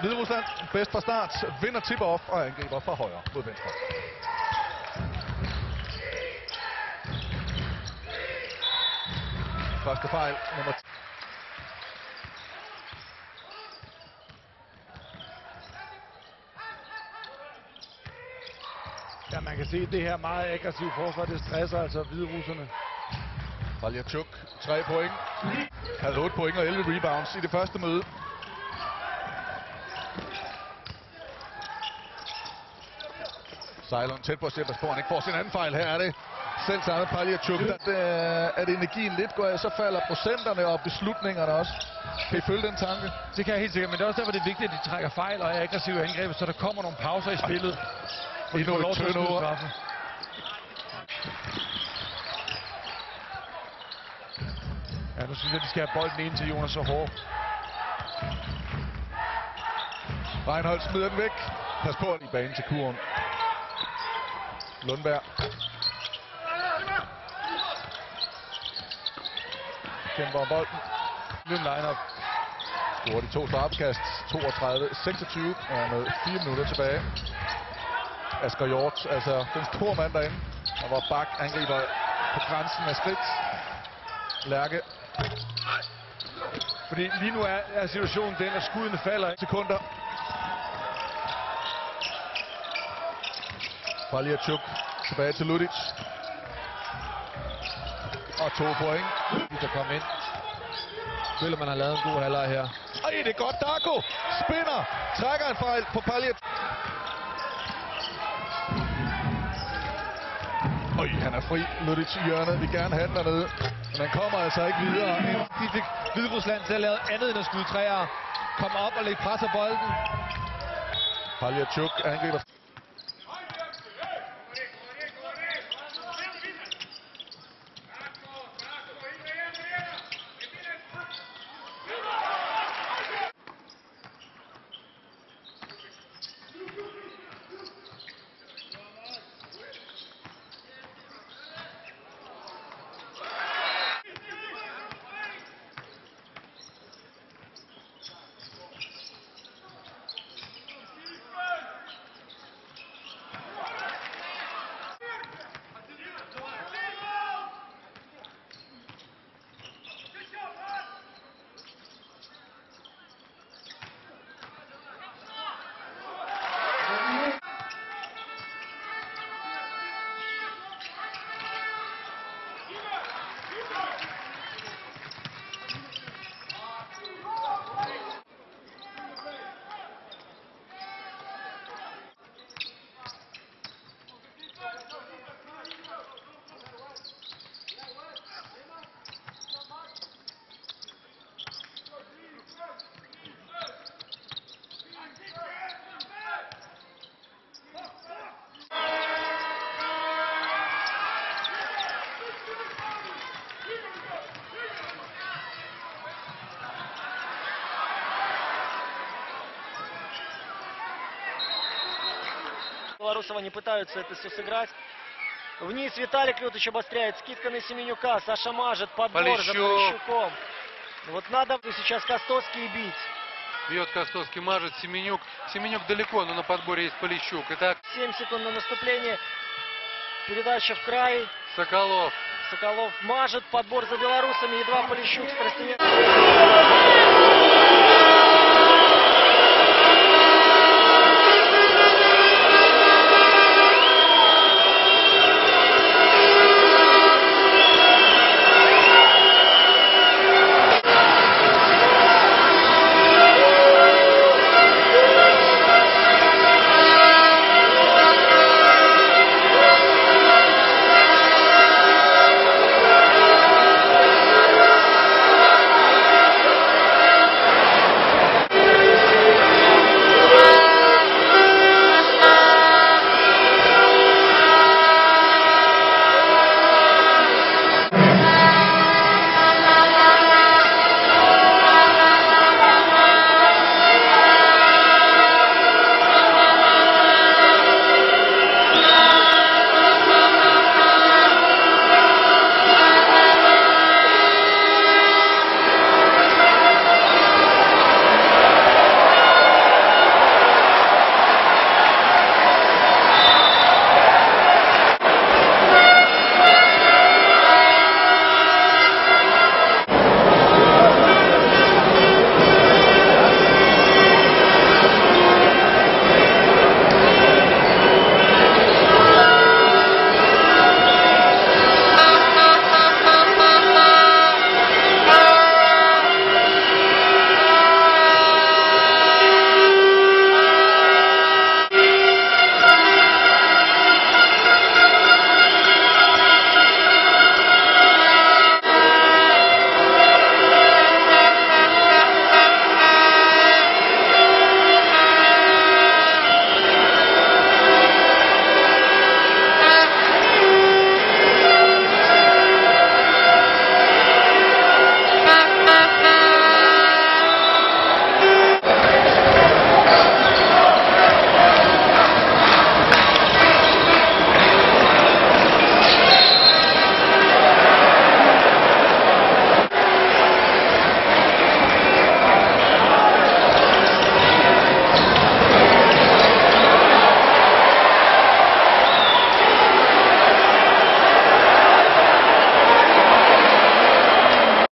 Hviderusland bedst fra start, vinder tip-off og angriber fra højre mod venstre. Første fejl, nummer 10. Ja, man kan se det her meget aggressive forsvar, det stresser altså hviderusserne. Paljachuk, 3 point. Havde 8 point og 11 rebounds i det første møde. Ceylon tæt på at slippe på, han ikke får sin anden fejl. Her er det selv samme Paljachuk. At energien lidt går af, så falder procenterne og beslutningerne også. Kan I følge den tanke? Det kan jeg helt sikkert, men det er også derfor, det er vigtigt, at de trækker fejl og er aggressive angreb, så der kommer nogle pauser i spillet. Og de får lov til at skyde straffe. Ja, nu synes jeg, de skal have bolden ind til Jonas så hårdt. Reinhold smider den væk. Pas på i banen til kuren. Lundberg. Kæmper om bolden. Lyn line-up. Scorer de 2 straffekast. 32-26. Er med 4 minutter tilbage. Asger Hjort, altså den store mand derinde. Og hvor Bak angriber på grænsen af skridt. Lærke. Fordi lige nu er situationen den, at skuddene falder. Sekunder. Paljachuk tilbage til Ludic. Og 2 point. De kan komme ind. Føler, man har lavet en god halvleg her. Ej, det er godt. Darko spinner. Trækker en fejl på Paljachuk. Øj, han er fri. Ludic i hjørnet. Vi gerne have den dernede. Men han kommer altså ikke videre. De fik Hviderusland til at lave andet end at skyde træer. Komme op og lægge pres af bolden. Paljachuk angriber. Белорусова не пытаются это все сыграть. Вниз Виталий Клютыч обостряет. Скидка на Семенюка. Саша мажет. Подбор за Полищуком. Вот надо сейчас Костовский бить. Бьет Костовский, мажет Семенюк. Семенюк далеко, но на подборе есть Полищук. Итак, 7 секунд на наступление. Передача в край. Соколов. Соколов мажет. Подбор за белорусами. Едва Полищук с простенения.